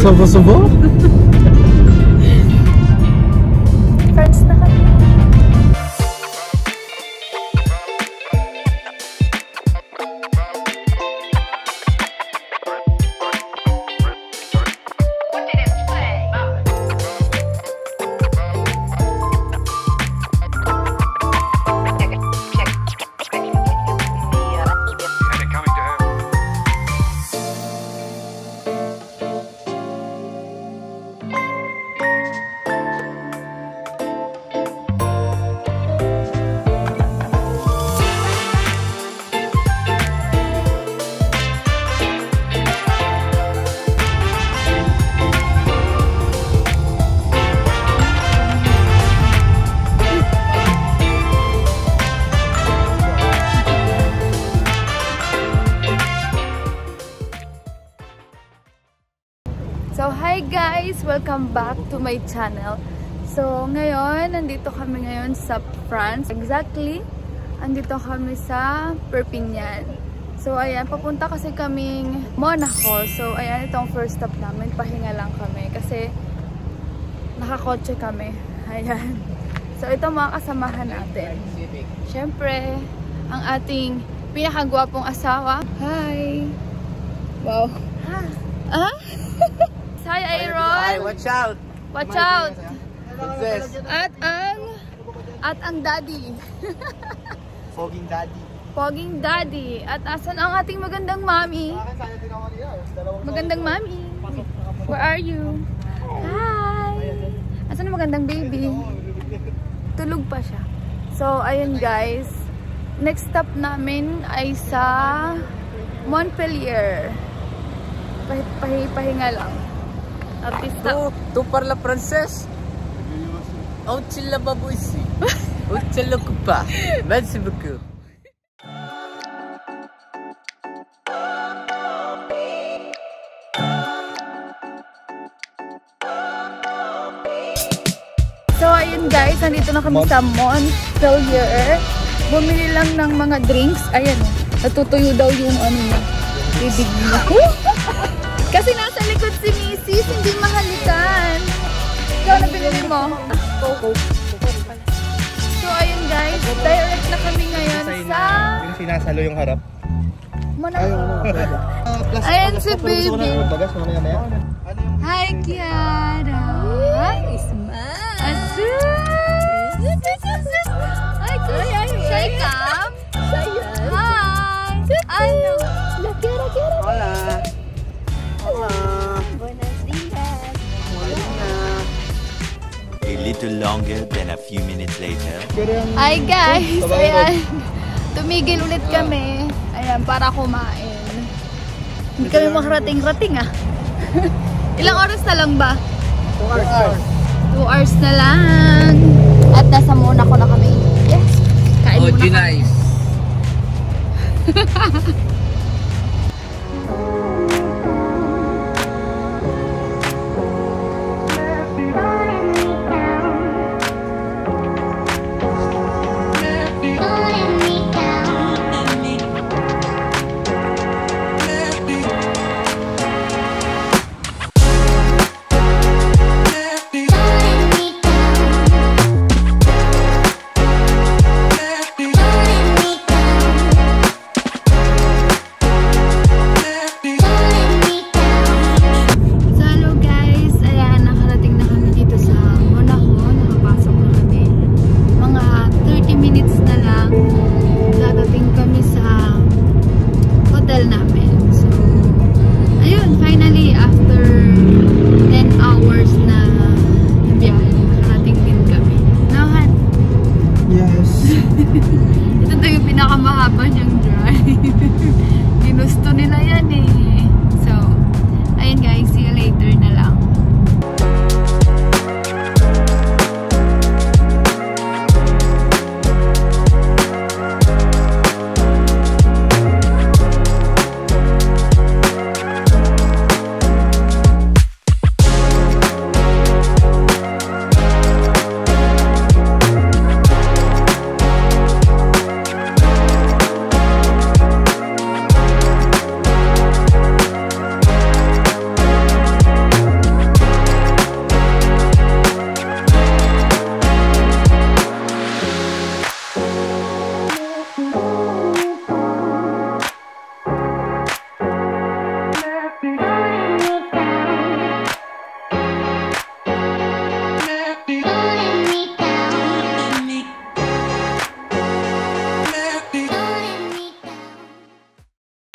Subo-subo? Friends na kami. So, hi guys! Welcome back to my channel. So, ngayon, nandito kami ngayon sa France. Exactly, nandito kami sa Perpignan. So, ayan, papunta kasi kaming Monaco. So, ayan, itong first stop namin. Pahinga lang kami kasi nakakotse kami. Ayan. So, ito mga kasamahan natin. Siyempre, ang ating pinakagwapong asawa. Hi! Wow! Ah? Hi, Aaron! Hi, watch out! Watch out! At ang daddy. Foging daddy. Poging daddy. At asan ang ating magandang mami? Magandang mami. Where are you? Hi! Asan ang magandang baby? Tulog pa siya. So, ayun guys. Next stop namin ay sa Montpellier. Pahinga lang. Tu parla francés? On tu l'as pas ici. On tu le coupe pas. Merci beaucoup. So, ayun guys, nandito na kami sa Montpellier. Bumili lang ng mga drinks. Ayan, natutuyo daw yung ano niya. Bibig niya. Kasi nasa likod si Mrs. Hindi mahalikan. Ikaw na binili mo? So, ayun guys, direct na kami ngayon sa Yung sinasalo yung harap. Monaco. Ayan si baby. Hi, Kiara. Hi, Smile. Asus. Shy Cam. Hi. Ano? Hola. Hola. Buenos días. A little longer than a few minutes later. Hi guys. Ayan. Tumigil ulit kami. Ayan, para kumain. Hindi kami makarating-rating ah. Ilang oras na lang ba? 2 hours. 2 hours na lang. At nasa Monaco na kami. Yes. Kain muna kami. Nice.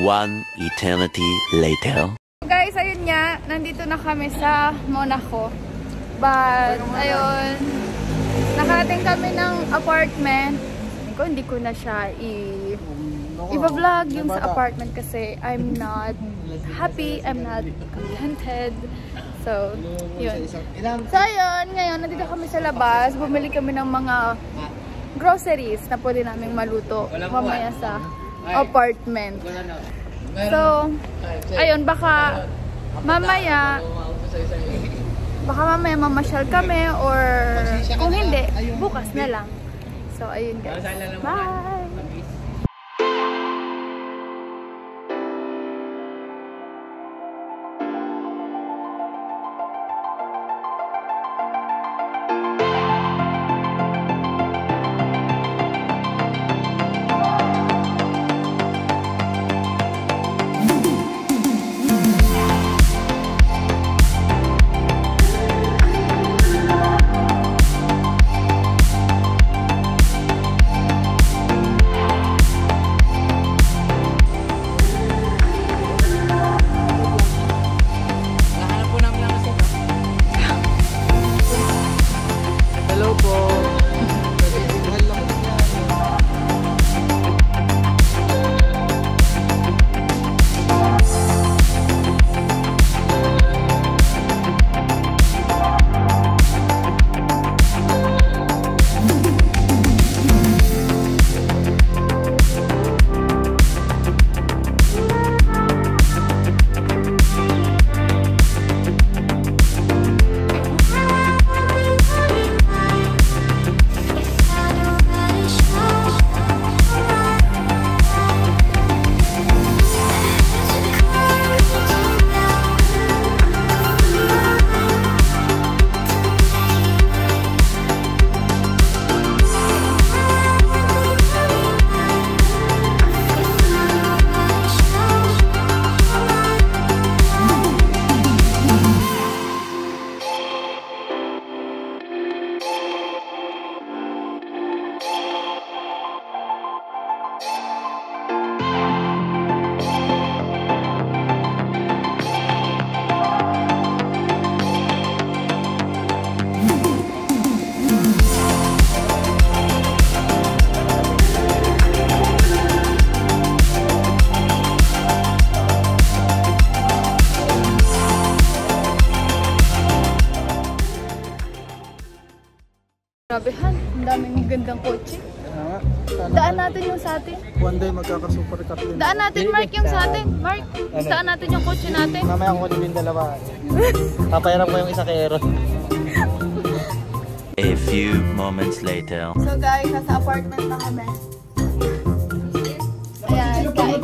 One eternity later. Guys, ayun nga, nandito na kami sa Monaco. But, ayun, nakarating kami ng apartment. Hindi ko na siya i-vlog yung sa apartment kasi I'm not happy, I'm not contented. So, yun. So, ayun, ngayon, nandito kami sa labas. Bumili kami ng mga groceries na pwede naming maluto mamaya sa apartment. So, ayun, baka mamaya mamasyal kami or kung hindi, bukas na lang. So, ayun guys. Bye! Grabe Han, ang daming magandang kotse. Daan natin yung sa atin. One day magkaka-super cut din. Daan natin Mark yung sa atin. Mark, daan natin yung kotse natin. Mamaya ko din yung dalawa. Papayaran ko yung isa kay Aaron. A few moments later. So guys, nasa apartment na kami. Ayan, kain.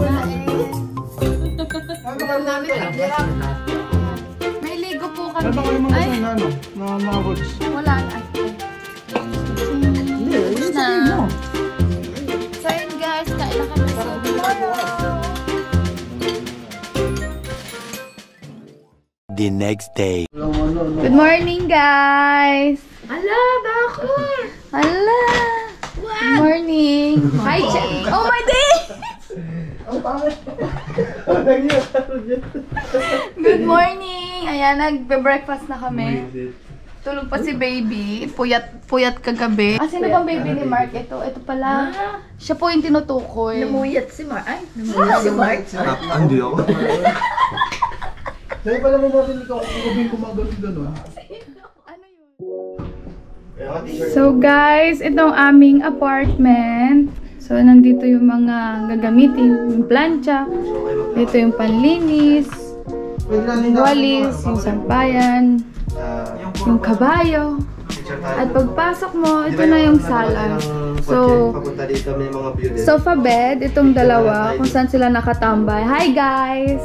May ligo po kami. Ano ba kayo mga na ano? Na mga hoods? Wala na. Na. So yun guys, kain na kami sa The next day. Good morning guys! Ala, bakit? Hala! Good morning! Hi, Chet! Oh my day! Good morning! Ayan, nagbe-breakfast na kami. Tulog pa si baby. Puyat kagabi. Ah, sino bang baby ni Mark? Ito pala. Siya po yung tinutukoy. Namuyat si Mark. Ay, namuyat si Mark. Hindi ako. Dahil pala mo natin ikaw kung kumagod gano'n. So guys, itong aming apartment. So nandito yung mga gagamitin, yung plancha. Dito yung panlinis, yung walis, yung sampayan, yung kabayo. At pagpasok mo, ito na yung sala. So, sofa bed, itong dalawa, kung saan sila nakatambay. Hi guys!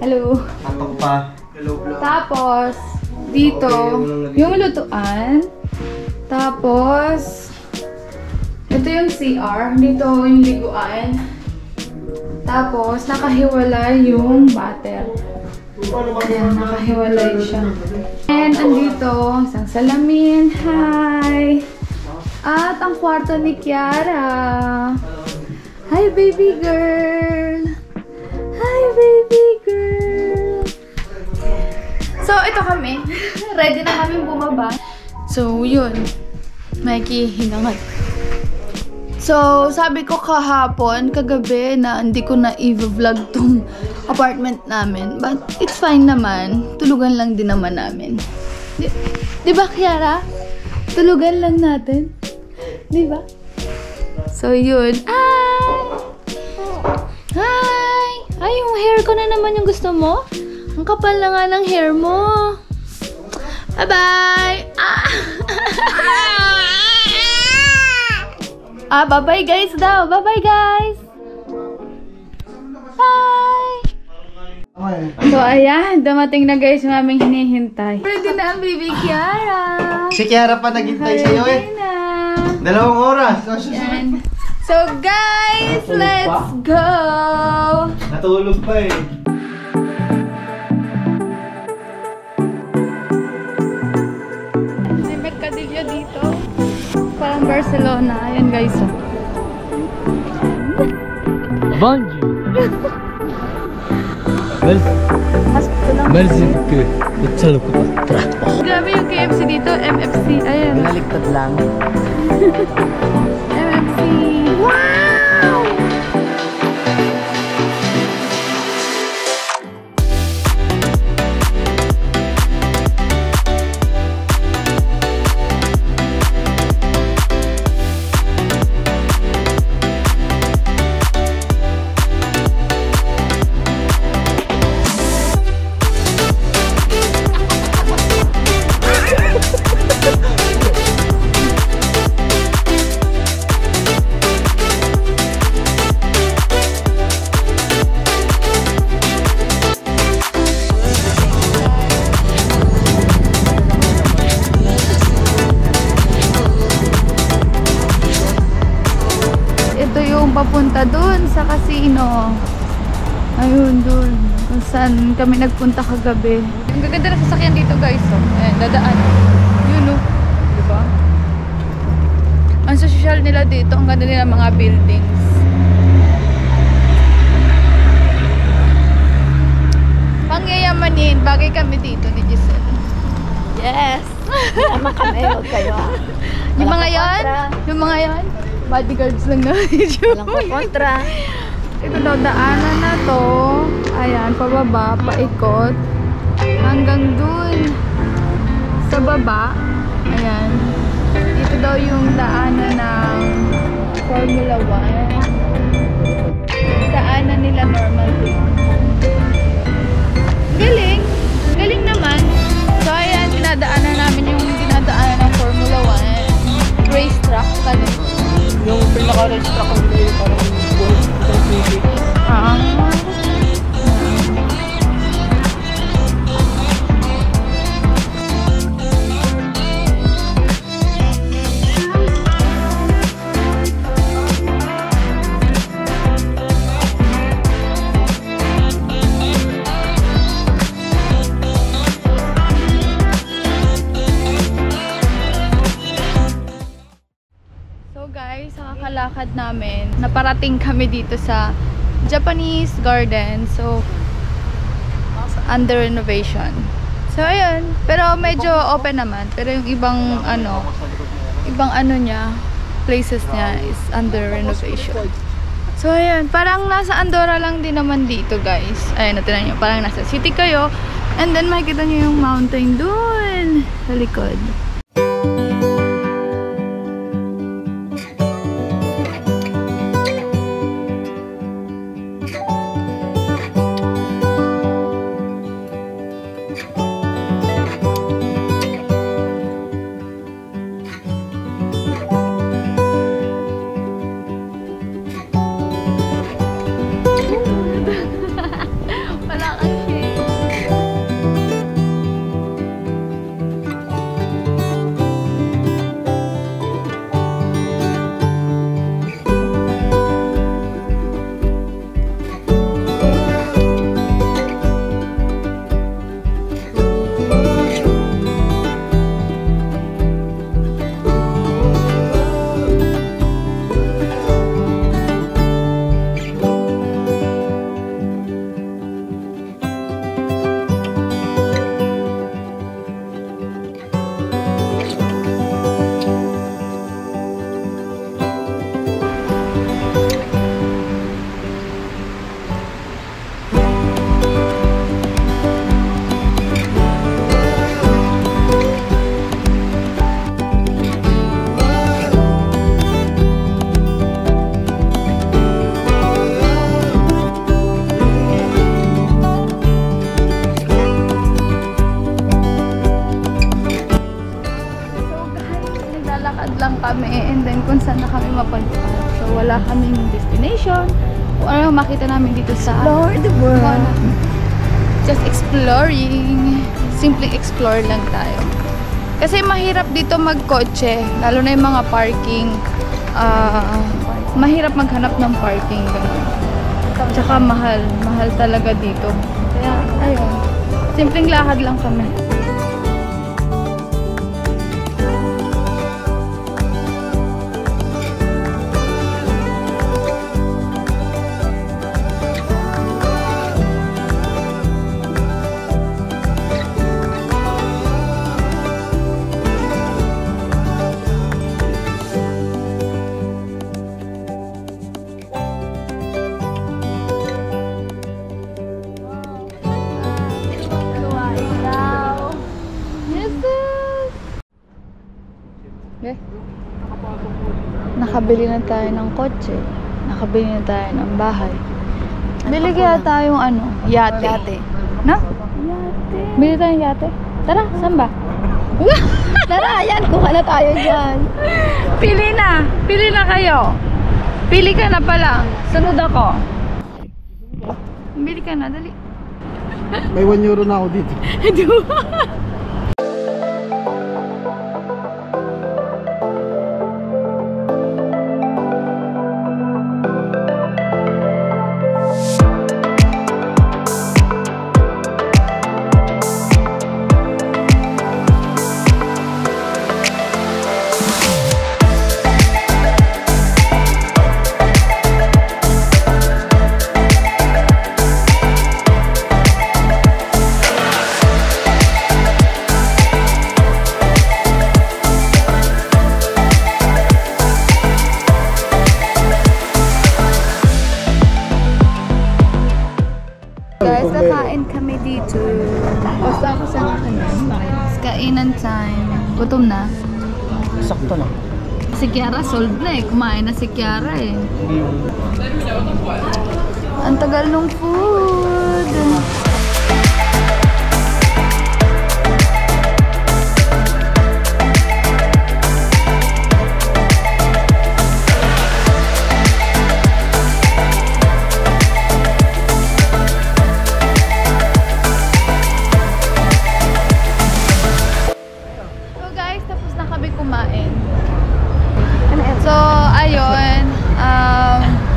Hello! Tapos, dito, yung lutuan. Tapos, ito yung CR. Dito yung liguan. Tapos, nakahiwalay yung water. Ayan, nakahiwalay siya. And, andito, isang salamin. Hi! At, ang kwarto ni Kiara. Hi, baby girl! baby girl! So, ito kami. Ready na kami bumaba. So, yun. Mikey, hinangat. So, sabi ko kahapon, kagabi, na hindi ko na i-vlog tong apartment namin. But, it's fine naman. Tulugan lang din naman namin. Di ba, Kiara? Tulugan lang natin. Di ba? So, yun. Hi! Ay, yung hair ko na naman yung gusto mo? Ang kapal na nga ng hair mo. Bye-bye! Bye-bye guys daw. Bye-bye guys! Bye! So, ayan. Dumating na guys yung aming hinihintay. Ready na ang baby Kiara. Si Kiara pa naghintay sa'yo eh. Na. 2 oras. Yan. So guys, let's go! Natulog pa eh. May merkadilyo dito. Parang Barcelona. Ayan guys. Bonjour. Merci beaucoup. Utsalok pa. Grabe yung KFC dito. MFC. Ayan. Binaliktad lang. MFC. Wow! Papunta dun sa casino. Ayun, dun. Kung saan kami nagpunta kagabi. Ang gaganda na sasakyan dito guys. Oh. Ayan, dadaan. Yun oh. Diba? Ang social nila dito, ang ganda nila mga buildings. Pangyayamanin, bagay kami dito ni Giselle. Yes! Tama kami, huwag kayo ah. Yung mga yon? Yung mga yon? Bodyguards lang na. Walang kontra. Ito daw, daanan na to. Ayan, pababa, paikot. Hanggang dun. Sa baba. Ayan. Ito daw yung daanan ng Formula 1. Daanan nila normally. Galing. Galing naman. So, ayan, dinadaanan namin yung dinadaanan ng Formula 1. Racetrack. Ganun. Yung pinaka-race track ko nila yung parang music. Lakad namin, naparating kami dito sa Japanese garden. So, under renovation. So, ayun. Pero medyo open naman. Pero yung ibang ano niya, places niya is under renovation. So, ayun. Parang nasa Andorra lang din naman dito, guys. Ayun, natinan nyo. Parang nasa city kayo. And then, makikita nyo yung mountain dun sa likod. lakad lang kami and then kung saan na kami mapunta. So wala kaming destination. Kung ano makita namin dito sa Explore the world. Just exploring. Simple explore lang tayo. Kasi mahirap dito magkotse, lalo na yung mga parking. Mahirap maghanap ng parking. Ganun. Tsaka mahal. Mahal talaga dito. Kaya, ayun. Simpleng lakad lang kami. Nakabili na tayo ng kotse. Nakabili na tayo ng bahay. Bili kaya tayong ano? Yate. Yate. Na? Yate. Bili tayong yate. Tara, saan ba? Tara, yan. Kuha na tayo dyan. Pili na. Pili na kayo. Pili ka na pala. Sunod ako. Bili ka na, dali. May 1 euro na ako dito. Guys, kakain kami dito. Basta ako sa kainan time. Gutom na. Sakto na. Si Kiara solve na eh. Kumain na si Kiara eh. Ang tagal ng food. So, ayun,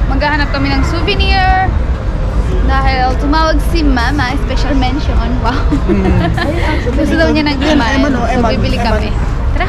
maghahanap kami ng souvenir dahil tumawag si Mama, special mention. Wow. Gusto daw niya ng kumain. So, bibili kami. Tara.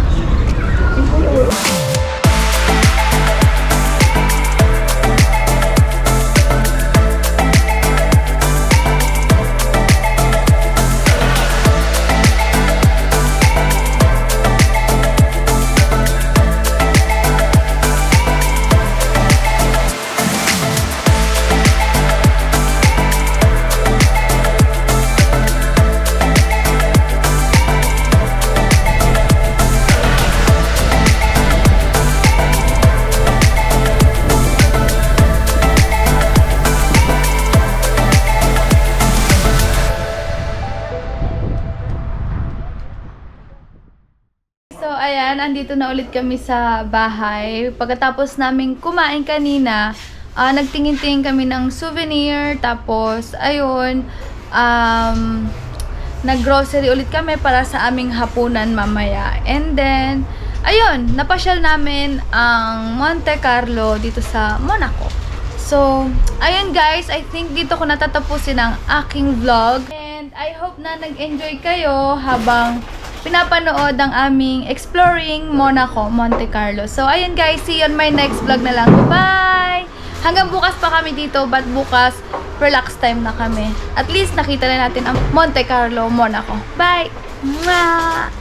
Ayan, andito na ulit kami sa bahay. Pagkatapos naming kumain kanina, nagtingin-tingin kami ng souvenir. Tapos, ayun, nag-grocery ulit kami para sa aming hapunan mamaya. And then, ayun, napasyal namin ang Monte Carlo dito sa Monaco. So, ayun guys, I think dito ko natatapusin ang aking vlog. And I hope na nag-enjoy kayo habang pinapanood ang aming exploring Monaco, Monte Carlo. So, ayun guys, see you on my next vlog na lang. Bye! Hanggang bukas pa kami dito, but bukas, relax time na kami. At least, nakita na natin ang Monte Carlo, Monaco. Bye! Mwah!